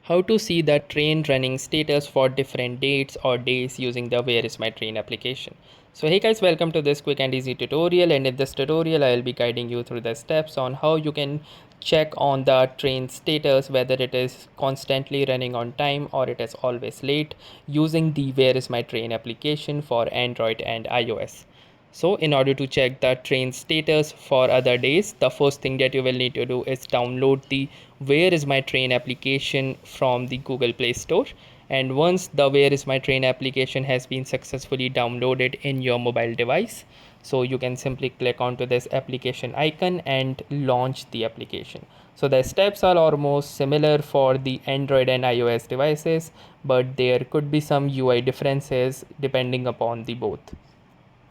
How to see the train running status for different dates or days using the Where is my train application. So hey guys, welcome to this quick and easy tutorial, and in this tutorial I will be guiding you through the steps on how you can check on the train status, whether it is constantly running on time or it is always late, using the Where is my train application for Android and iOS. So in order to check the train status for other days, the first thing that you will need to do is download the Where is my train application from the Google Play Store. And once the Where is my train application has been successfully downloaded in your mobile device, so you can simply click onto this application icon and launch the application. So the steps are almost similar for the Android and iOS devices, but there could be some UI differences depending upon the both.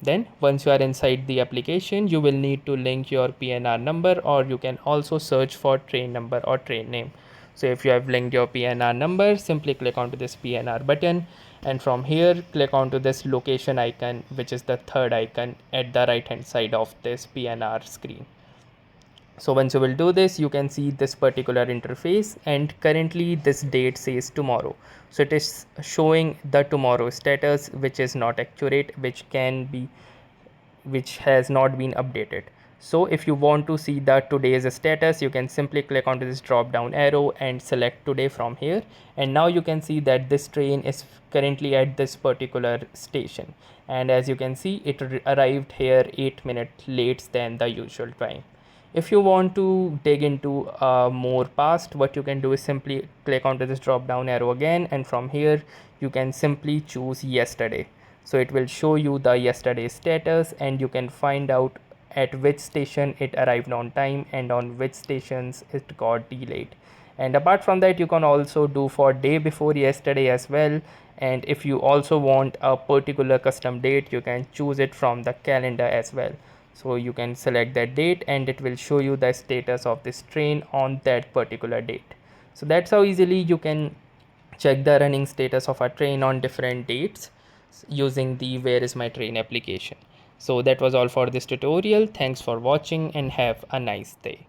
Then once you are inside the application, you will need to link your PNR number, or you can also search for train number or train name. So if you have linked your PNR number, simply click onto this PNR button, and from here click onto this location icon, which is the third icon at the right hand side of this PNR screen. So once you will do this, you can see this particular interface, and currently this date says tomorrow. So it is showing the tomorrow status, which is not accurate, which has not been updated. So if you want to see the today's status, you can simply click onto this drop down arrow and select today from here, and now you can see that this train is currently at this particular station, and as you can see, it arrived here 8 minutes late than the usual time. If you want to dig into more past, what you can do is simply click onto this drop down arrow again, and from here you can simply choose yesterday. So it will show you the yesterday status, and you can find out at which station it arrived on time and on which stations it got delayed. And apart from that, you can also do for day before yesterday as well, and if you also want a particular custom date, you can choose it from the calendar as well. So you can select that date and it will show you the status of this train on that particular date. So that's how easily you can check the running status of a train on different dates using the Where is my train application. So that was all for this tutorial. Thanks for watching and have a nice day.